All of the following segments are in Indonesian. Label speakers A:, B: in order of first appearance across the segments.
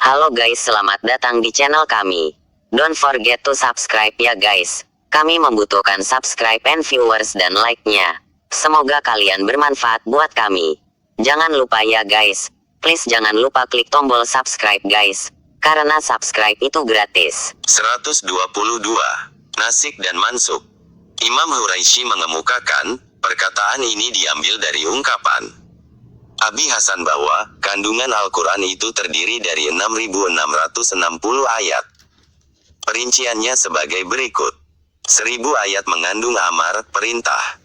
A: Halo guys, selamat datang di channel kami. Don't forget to subscribe ya guys. Kami membutuhkan subscribe and viewers dan like-nya. Semoga kalian bermanfaat buat kami. Jangan lupa ya guys. Please jangan lupa klik tombol subscribe guys. Karena subscribe itu gratis.
B: 122. Nasik dan mansuk. Imam Huraisy mengemukakan, perkataan ini diambil dari ungkapan Abi Hasan bahwa, kandungan Al-Quran itu terdiri dari 6.660 ayat. Perinciannya sebagai berikut. 1000 ayat mengandung amar, perintah.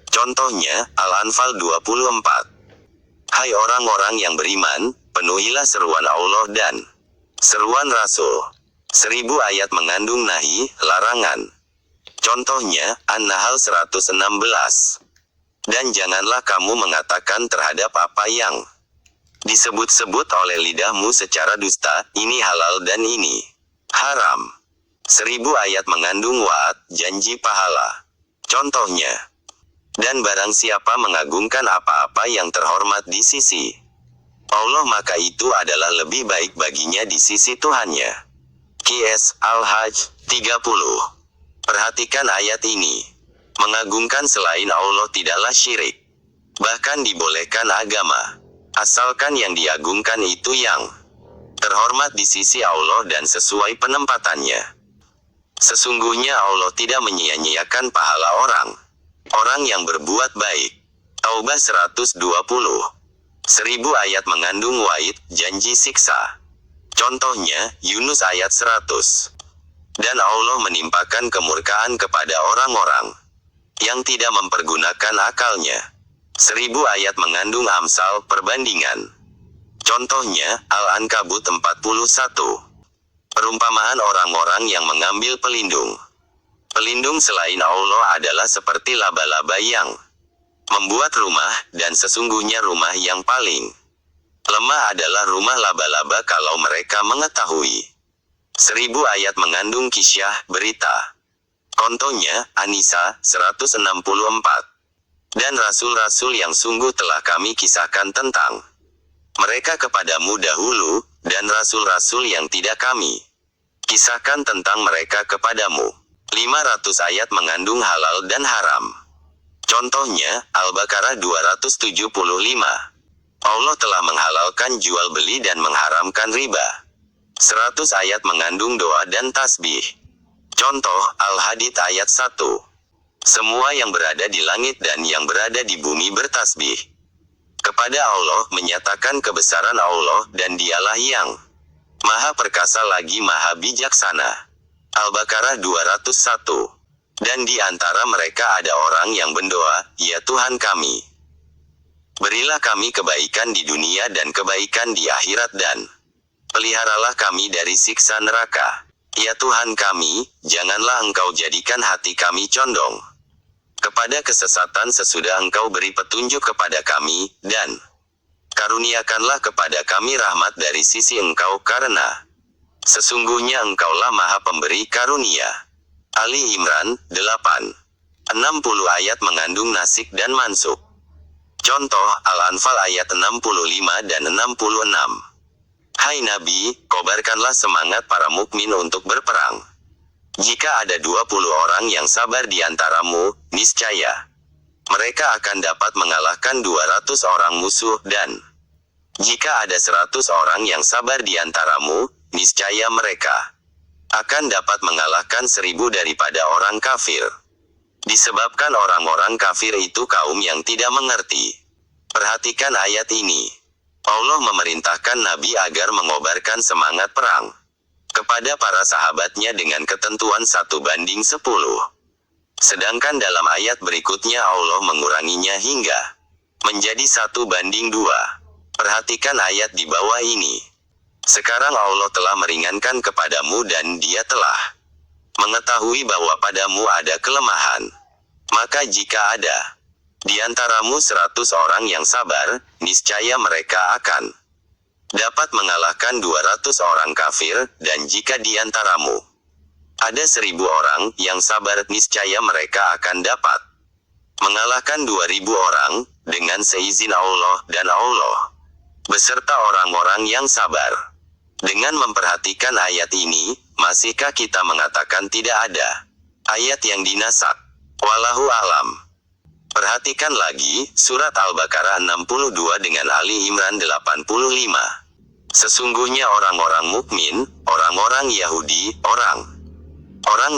B: Contohnya, Al-Anfal 24. Hai orang-orang yang beriman, penuhilah seruan Allah dan seruan Rasul. 1000 ayat mengandung nahi, larangan. Contohnya, An-Nahl 116. Dan janganlah kamu mengatakan terhadap apa yang disebut-sebut oleh lidahmu secara dusta, ini halal dan ini haram. 1000 ayat mengandung wa'ad, janji pahala. Contohnya, dan barang siapa mengagungkan apa-apa yang terhormat di sisi Allah maka itu adalah lebih baik baginya di sisi Tuhannya. Qs. Al-Hajj 30. Perhatikan ayat ini. Mengagungkan selain Allah tidaklah syirik. Bahkan dibolehkan agama. Asalkan yang diagungkan itu yang terhormat di sisi Allah dan sesuai penempatannya. Sesungguhnya Allah tidak menyia-nyiakan pahala orang yang berbuat baik. Taubah 120. 1000 ayat mengandung wa'id, janji siksa. Contohnya, Yunus ayat 100. Dan Allah menimpakan kemurkaan kepada orang-orang yang tidak mempergunakan akalnya. 1000 ayat mengandung amsal, perbandingan. Contohnya, Al-Ankabut 41. Perumpamaan orang-orang yang mengambil pelindung. Pelindung selain Allah adalah seperti laba-laba yang membuat rumah, dan sesungguhnya rumah yang paling lemah adalah rumah laba-laba kalau mereka mengetahui. 1000 ayat mengandung kisyah, berita. Contohnya, An-Nisa 164. Dan rasul-rasul yang sungguh telah kami kisahkan tentang mereka kepadamu dahulu, dan rasul-rasul yang tidak kami kisahkan tentang mereka kepadamu. 500 ayat mengandung halal dan haram. Contohnya, Al-Baqarah 275. Allah telah menghalalkan jual beli dan mengharamkan riba. 100 ayat mengandung doa dan tasbih. Contoh, Al-Hadid ayat 1. Semua yang berada di langit dan yang berada di bumi bertasbih kepada Allah, menyatakan kebesaran Allah, dan dialah yang Maha Perkasa lagi Maha Bijaksana. Al-Baqarah 201. Dan di antara mereka ada orang yang berdoa, ya Tuhan kami, berilah kami kebaikan di dunia dan kebaikan di akhirat dan peliharalah kami dari siksa neraka. Ya Tuhan kami, janganlah Engkau jadikan hati kami condong kepada kesesatan sesudah Engkau beri petunjuk kepada kami, dan karuniakanlah kepada kami rahmat dari sisi Engkau karena sesungguhnya Engkaulah Maha Pemberi karunia. Ali Imran 8. 60 ayat mengandung nasik dan mansuk. Contoh, Al-Anfal ayat 65 dan 66. Hai Nabi, kobarkanlah semangat para mukmin untuk berperang. Jika ada 20 orang yang sabar di antaramu, niscaya mereka akan dapat mengalahkan 200 orang musuh, dan jika ada 100 orang yang sabar di antaramu, niscaya mereka akan dapat mengalahkan 1000 daripada orang kafir. Disebabkan orang-orang kafir itu kaum yang tidak mengerti. Perhatikan ayat ini. Allah memerintahkan Nabi agar mengobarkan semangat perang kepada para sahabatnya dengan ketentuan 1:10. Sedangkan dalam ayat berikutnya Allah menguranginya hingga menjadi 1:2. Perhatikan ayat di bawah ini. Sekarang Allah telah meringankan kepadamu dan Dia telah mengetahui bahwa padamu ada kelemahan. Maka jika ada di antaramu 100 orang yang sabar, niscaya mereka akan dapat mengalahkan 200 orang kafir, dan jika di antaramu ada 1000 orang yang sabar, niscaya mereka akan dapat mengalahkan 2000 orang, dengan seizin Allah, dan Allah beserta orang-orang yang sabar. Dengan memperhatikan ayat ini, masihkah kita mengatakan tidak ada ayat yang dinasak? Wallahu alam. Perhatikan lagi, surat Al-Baqarah 62 dengan Ali Imran 85. Sesungguhnya orang-orang mukmin, orang-orang Yahudi, orang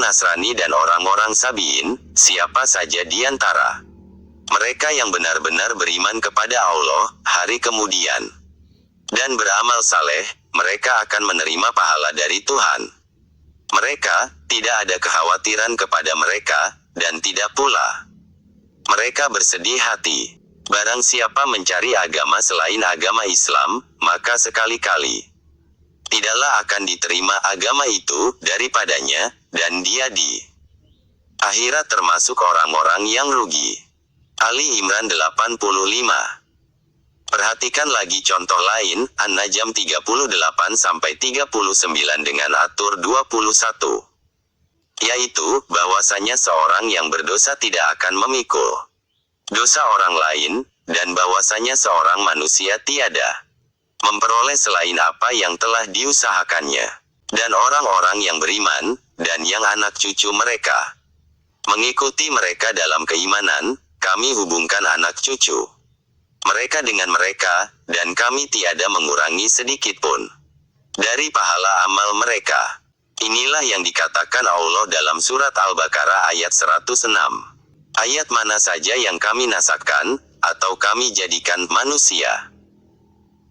B: Nasrani dan orang-orang Sabiin, siapa saja di antara mereka yang benar-benar beriman kepada Allah, hari kemudian, dan beramal saleh, mereka akan menerima pahala dari Tuhan. Mereka, tidak ada kekhawatiran kepada mereka, dan tidak pula mereka bersedih hati. Barang siapa mencari agama selain agama Islam, maka sekali-kali tidaklah akan diterima agama itu daripadanya, dan dia di akhirat termasuk orang-orang yang rugi. Ali Imran 85. Perhatikan lagi contoh lain, An-Najm 38-39 dengan atur 21. Yaitu, bahwasanya seorang yang berdosa tidak akan memikul dosa orang lain, dan bahwasanya seorang manusia tiada memperoleh selain apa yang telah diusahakannya. Dan orang-orang yang beriman, dan yang anak cucu mereka mengikuti mereka dalam keimanan, kami hubungkan anak cucu mereka dengan mereka, dan kami tiada mengurangi sedikit pun dari pahala amal mereka. Inilah yang dikatakan Allah dalam surat Al-Baqarah ayat 106. Ayat mana saja yang kami nasakkan, atau kami jadikan manusia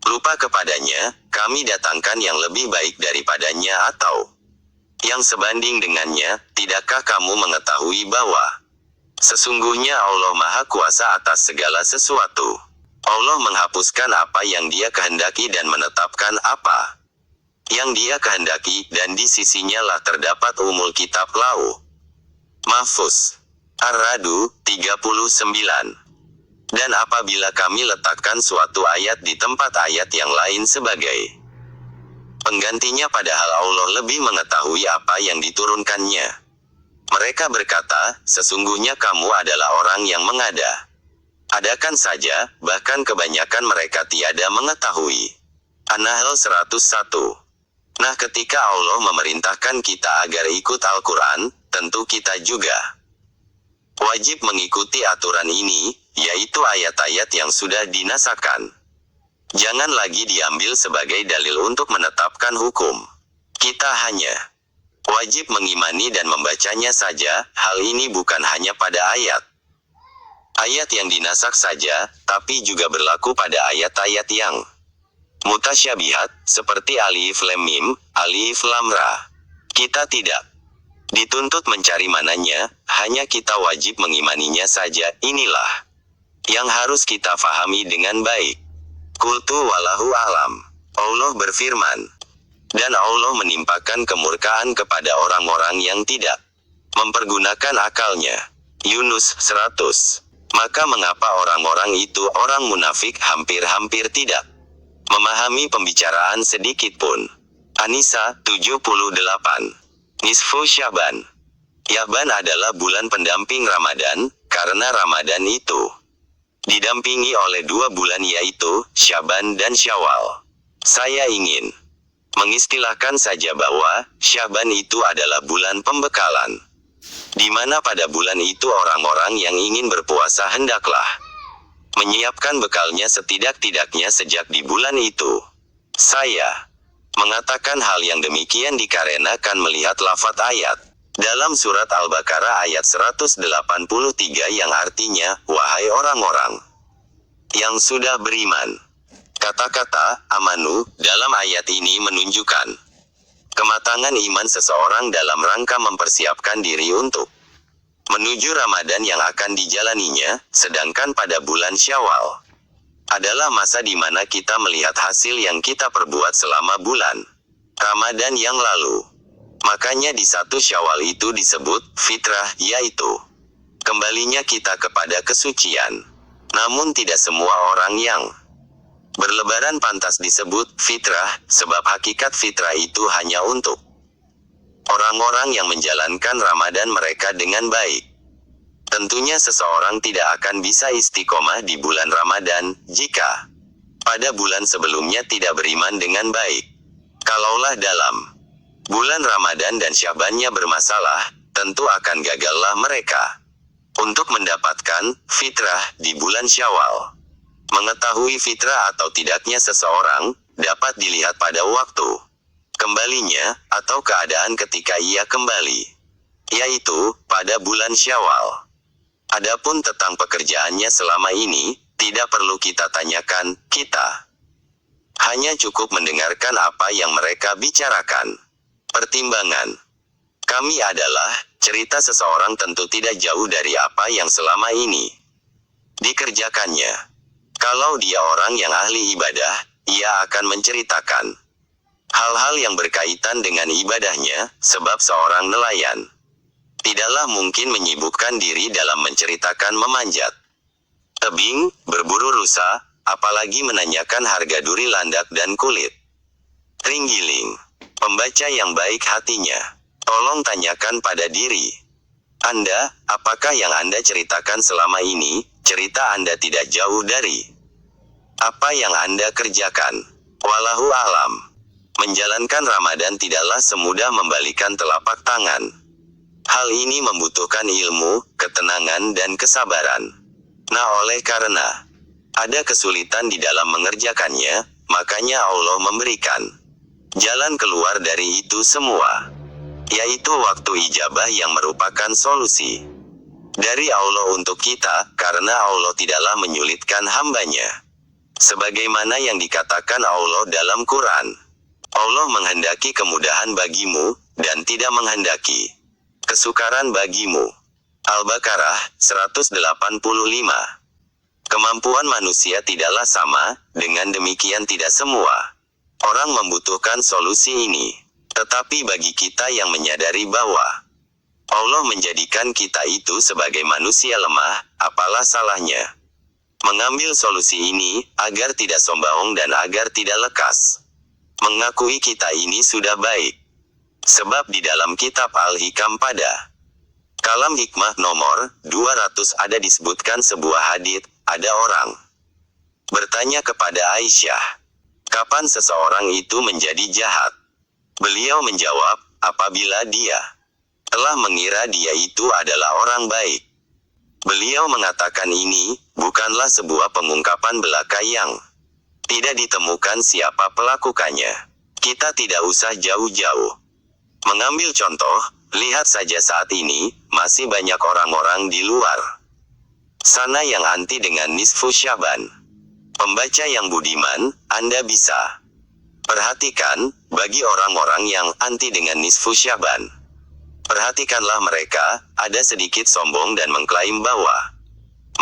B: lupa kepadanya, kami datangkan yang lebih baik daripadanya atau yang sebanding dengannya. Tidakkah kamu mengetahui bahwa sesungguhnya Allah Maha Kuasa atas segala sesuatu? Allah menghapuskan apa yang Dia kehendaki dan menetapkan apa yang Dia kehendaki, dan di sisinya lah terdapat umul kitab Lauh Mahfuz. Ar-Ra'd 39. Dan apabila kami letakkan suatu ayat di tempat ayat yang lain sebagai penggantinya, padahal Allah lebih mengetahui apa yang diturunkannya, mereka berkata, sesungguhnya kamu adalah orang yang mengada adakan saja, bahkan kebanyakan mereka tiada mengetahui. An-Nahl 101. Nah, ketika Allah memerintahkan kita agar ikut Al-Quran, tentu kita juga wajib mengikuti aturan ini, yaitu ayat-ayat yang sudah dinasakkan. Jangan lagi diambil sebagai dalil untuk menetapkan hukum. Kita hanya wajib mengimani dan membacanya saja. Hal ini bukan hanya pada ayat yang dinasak saja, tapi juga berlaku pada ayat-ayat yang mutasyabihat, seperti Alif Lam Mim, Alif Lam Ra. Kita tidak dituntut mencari mananya, hanya kita wajib mengimaninya saja. Inilah yang harus kita fahami dengan baik. Qultu wallahu alam. Allah berfirman, dan Allah menimpakan kemurkaan kepada orang-orang yang tidak mempergunakan akalnya. Yunus 100. Maka mengapa orang-orang itu, orang munafik, hampir-hampir tidak memahami pembicaraan sedikit pun. An-Nisa 78. Nisfu Syaban. Syaban adalah bulan pendamping Ramadan, karena Ramadan itu didampingi oleh 2 bulan, yaitu Syaban dan Syawal. Saya ingin mengistilahkan saja bahwa Syaban itu adalah bulan pembekalan, di mana pada bulan itu orang-orang yang ingin berpuasa hendaklah menyiapkan bekalnya setidak-tidaknya sejak di bulan itu. Saya mengatakan hal yang demikian dikarenakan melihat lafaz ayat dalam surat Al-Baqarah ayat 183 yang artinya, wahai orang-orang yang sudah beriman. Kata-kata amanu dalam ayat ini menunjukkan kematangan iman seseorang dalam rangka mempersiapkan diri untuk menuju Ramadan yang akan dijalaninya, sedangkan pada bulan Syawal adalah masa di mana kita melihat hasil yang kita perbuat selama bulan Ramadan yang lalu. Makanya di 1 Syawal itu disebut fitrah, yaitu kembalinya kita kepada kesucian. Namun tidak semua orang yang berlebaran pantas disebut fitrah, sebab hakikat fitrah itu hanya untuk orang-orang yang menjalankan Ramadan mereka dengan baik. Tentunya seseorang tidak akan bisa istiqomah di bulan Ramadan, jika pada bulan sebelumnya tidak beriman dengan baik. Kalaulah dalam bulan Ramadan dan Syabannya bermasalah, tentu akan gagallah mereka untuk mendapatkan fitrah di bulan Syawal. Mengetahui fitrah atau tidaknya seseorang dapat dilihat pada waktu kembalinya atau keadaan ketika ia kembali, yaitu pada bulan Syawal. Adapun tentang pekerjaannya selama ini, tidak perlu kita tanyakan, kita hanya cukup mendengarkan apa yang mereka bicarakan. Pertimbangan kami adalah, cerita seseorang tentu tidak jauh dari apa yang selama ini dikerjakannya. Kalau dia orang yang ahli ibadah, ia akan menceritakan hal-hal yang berkaitan dengan ibadahnya, sebab seorang nelayan tidaklah mungkin menyibukkan diri dalam menceritakan memanjat tebing, berburu rusa, apalagi menanyakan harga duri landak dan kulit terenggiling. Pembaca yang baik hatinya, tolong tanyakan pada diri Anda, apakah yang Anda ceritakan selama ini, cerita Anda tidak jauh dari apa yang Anda kerjakan. Wallahu a'lam. Menjalankan Ramadan tidaklah semudah membalikan telapak tangan. Hal ini membutuhkan ilmu, ketenangan dan kesabaran. Nah, oleh karena ada kesulitan di dalam mengerjakannya, makanya Allah memberikan jalan keluar dari itu semua, yaitu waktu ijabah yang merupakan solusi dari Allah untuk kita, karena Allah tidaklah menyulitkan hambanya. Sebagaimana yang dikatakan Allah dalam Quran, Allah menghendaki kemudahan bagimu, dan tidak menghendaki kesukaran bagimu. Al-Baqarah 185. Kemampuan manusia tidaklah sama, dengan demikian tidak semua orang membutuhkan solusi ini. Tetapi bagi kita yang menyadari bahwa Allah menjadikan kita itu sebagai manusia lemah, apalah salahnya mengambil solusi ini, agar tidak sombong dan agar tidak lekas mengakui kita ini sudah baik. Sebab di dalam kitab Al-Hikam pada Kalam Hikmah nomor 200 ada disebutkan sebuah hadits, ada orang bertanya kepada Aisyah, kapan seseorang itu menjadi jahat? Beliau menjawab, apabila dia telah mengira dia itu adalah orang baik. Beliau mengatakan ini bukanlah sebuah pengungkapan belaka yang tidak ditemukan siapa pelakukannya. Kita tidak usah jauh-jauh mengambil contoh, lihat saja saat ini, masih banyak orang-orang di luar sana yang anti dengan nisfu Syaban. Pembaca yang budiman, Anda bisa perhatikan, bagi orang-orang yang anti dengan nisfu Syaban, perhatikanlah mereka, ada sedikit sombong dan mengklaim bahwa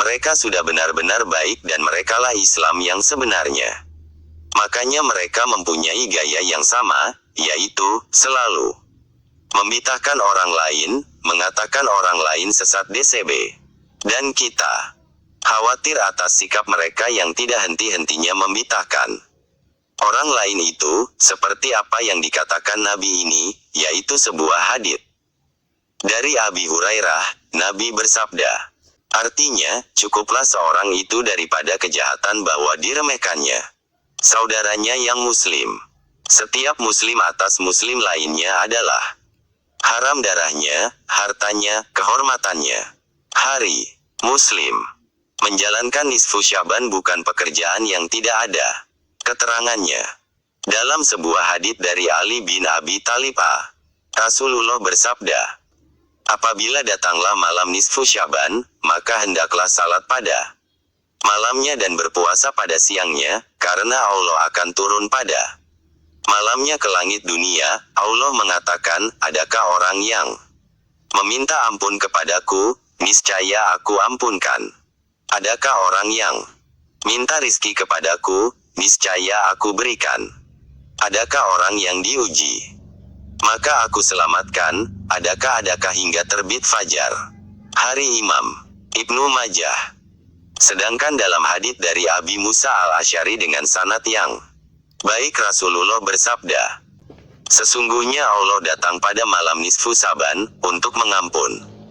B: mereka sudah benar-benar baik dan merekalah Islam yang sebenarnya. Makanya mereka mempunyai gaya yang sama, yaitu selalu membitahkan orang lain, mengatakan orang lain sesat DCB. Dan kita khawatir atas sikap mereka yang tidak henti-hentinya membitahkan orang lain itu, seperti apa yang dikatakan Nabi ini, yaitu sebuah hadits dari Abi Hurairah. Nabi bersabda, artinya, cukuplah seorang itu daripada kejahatan bahwa diremehkannya saudaranya yang muslim. Setiap muslim atas muslim lainnya adalah haram darahnya, hartanya, kehormatannya. Hari Muslim menjalankan nisfu Syaban bukan pekerjaan yang tidak ada keterangannya. Dalam sebuah hadits dari Ali bin Abi Thalib, Rasulullah bersabda, apabila datanglah malam nisfu Syaban, maka hendaklah salat pada malamnya dan berpuasa pada siangnya, karena Allah akan turun pada malamnya ke langit dunia. Allah mengatakan, adakah orang yang meminta ampun kepadaku, niscaya aku ampunkan. Adakah orang yang minta rizki kepadaku, niscaya aku berikan. Adakah orang yang diuji, maka aku selamatkan. Adakah hingga terbit fajar. Hari Imam Ibnu Majah. Sedangkan dalam hadits dari Abi Musa al-Asy'ari dengan sanad yang baik, Rasulullah bersabda, sesungguhnya Allah datang pada malam nisfu Saban untuk mengampun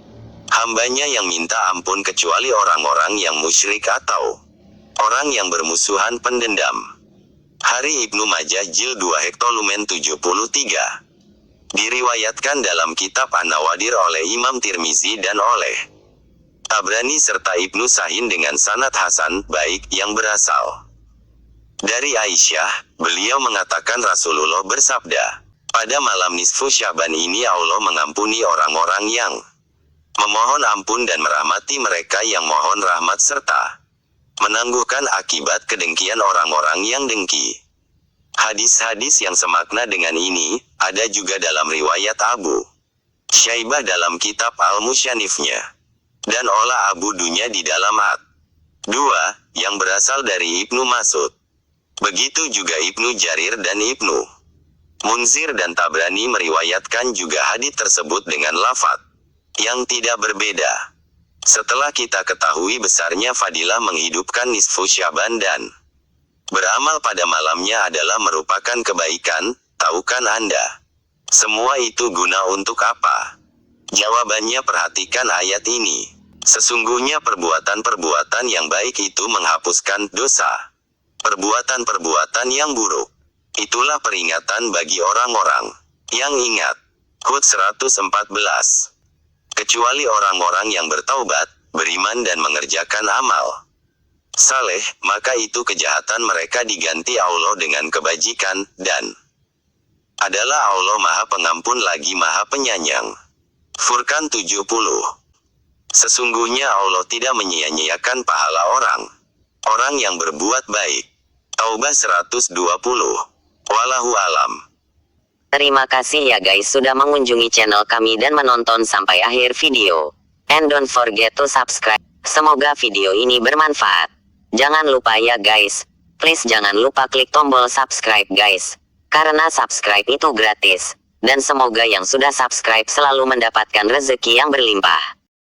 B: hambanya yang minta ampun kecuali orang-orang yang musyrik atau orang yang bermusuhan pendendam. Hari Ibnu Majah Jil 2 Hektolumen 73. Diriwayatkan dalam kitab An-Nawadir oleh Imam Tirmizi dan oleh Tabrani serta Ibnu Sahin dengan sanad hasan, baik, yang berasal dari Aisyah. Beliau mengatakan Rasulullah bersabda, pada malam nisfu Syaban ini Allah mengampuni orang-orang yang memohon ampun dan merahmati mereka yang mohon rahmat serta menangguhkan akibat kedengkian orang-orang yang dengki. Hadis-hadis yang semakna dengan ini, ada juga dalam riwayat Abu Syaibah dalam kitab Al-Musyanifnya, dan olah Abu Dunya di dalam Ad-2, yang berasal dari Ibnu Mas'ud. Begitu juga Ibnu Jarir dan Ibnu Munzir dan Tabrani meriwayatkan juga hadits tersebut dengan lafadz yang tidak berbeda. Setelah kita ketahui besarnya fadilah menghidupkan nisfu Syaban dan beramal pada malamnya adalah merupakan kebaikan, tahukah Anda? Semua itu guna untuk apa? Jawabannya, perhatikan ayat ini. Sesungguhnya perbuatan-perbuatan yang baik itu menghapuskan dosa. Perbuatan-perbuatan yang buruk, itulah peringatan bagi orang-orang yang ingat. Hud 114. Kecuali orang-orang yang bertaubat, beriman dan mengerjakan amal saleh, maka itu kejahatan mereka diganti Allah dengan kebajikan, dan adalah Allah Maha Pengampun lagi Maha Penyayang. Furqan 70. Sesungguhnya Allah tidak menyia-nyiakan pahala orang yang berbuat baik. Taubah 120. Wallahu alam.
A: Terima kasih ya guys sudah mengunjungi channel kami dan menonton sampai akhir video. And don't forget to subscribe. Semoga video ini bermanfaat. Jangan lupa ya guys, please jangan lupa klik tombol subscribe guys, karena subscribe itu gratis. Dan semoga yang sudah subscribe selalu mendapatkan rezeki yang berlimpah.